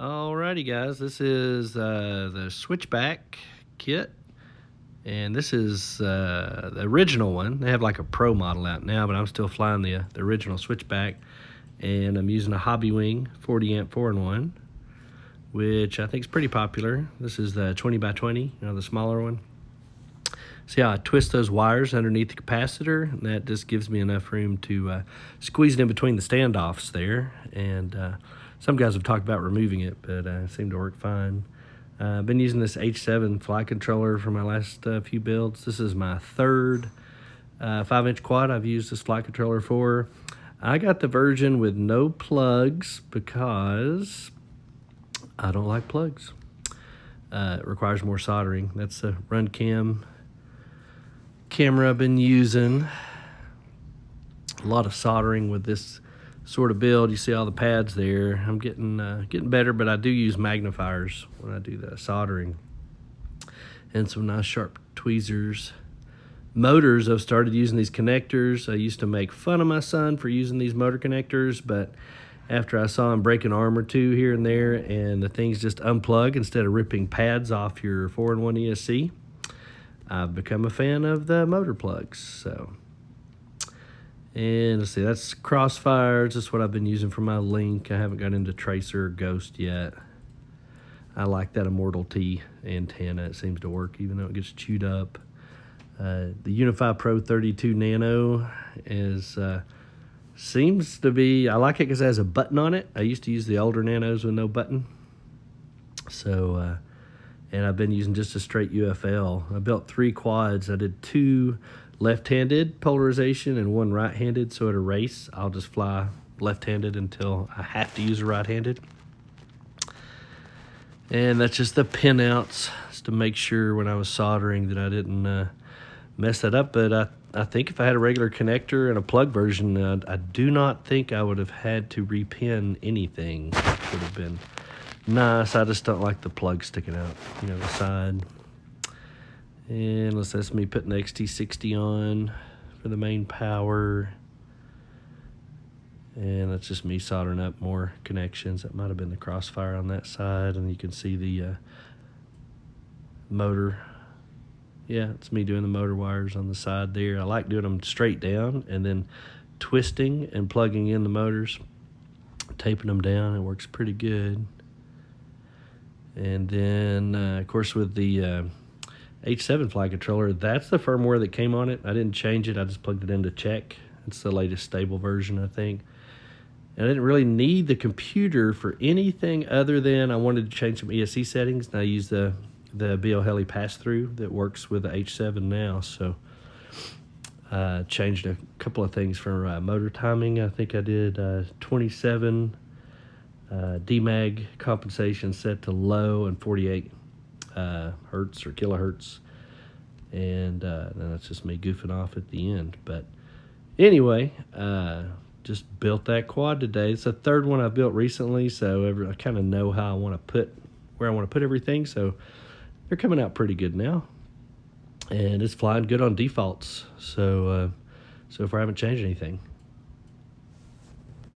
Alrighty, guys, this is the switchback kit, and this is the original one. They have like a pro model out now, but I'm still flying the original switchback, and I'm using a Hobby Wing 40 amp 4-in-1, which I think is pretty popular. This is the 20 by 20, the smaller one. See how I twist those wires underneath the capacitor, and that just gives me enough room to squeeze it in between the standoffs there. And some guys have talked about removing it, but it seemed to work fine. I've been using this H7 flight controller for my last few builds. This is my third 5-inch quad I've used this flight controller for. I got the version with no plugs because I don't like plugs. It requires more soldering. That's the run camera I've been using. A lot of soldering with this sort of build. You see all the pads there. I'm getting better, but I do use magnifiers when I do the soldering, and some nice sharp tweezers. Motors, I've started using these connectors. I used to make fun of my son for using these motor connectors, but after I saw him break an arm or two here and there, and the things just unplug instead of ripping pads off your 4-in-1 ESC, I've become a fan of the motor plugs. So, and let's see, that's Crossfires. That's what I've been using for my Link. I haven't got into Tracer or Ghost yet. I like that Immortal T antenna. It seems to work even though it gets chewed up. The Unify Pro 32 Nano seems to be, I like it because it has a button on it. I used to use the older Nanos with no button. So, and I've been using just a straight UFL. I built 3 quads. I did 2 left-handed polarization and 1 right-handed, so at a race, I'll just fly left-handed until I have to use a right-handed. And that's just the pinouts, just to make sure when I was soldering that I didn't mess that up. But I think if I had a regular connector and a plug version, I do not think I would have had to repin anything. It would have been nice. I just don't like the plug sticking out, the side. And that's me putting the XT60 on for the main power. And that's just me soldering up more connections. That might have been the Crossfire on that side. And you can see the motor. Yeah, it's me doing the motor wires on the side there. I like doing them straight down and then twisting and plugging in the motors, taping them down. It works pretty good. And then, of course, with the H7 flight controller, that's the firmware that came on it. I didn't change it. I just plugged it in to check. It's the latest stable version, I think. And I didn't really need the computer for anything other than I wanted to change some ESC settings, and I used the BL Heli pass-through that works with the H7 now. So changed a couple of things for motor timing. I think I did 27 DMAG compensation set to low and 48 hertz or kilohertz, and then that's just me goofing off at the end. But anyway, just built that quad today. It's the third one I've built recently, so I kind of know how I want to where I want to put everything. So they're coming out pretty good now, and it's flying good on defaults. So far I haven't changed anything.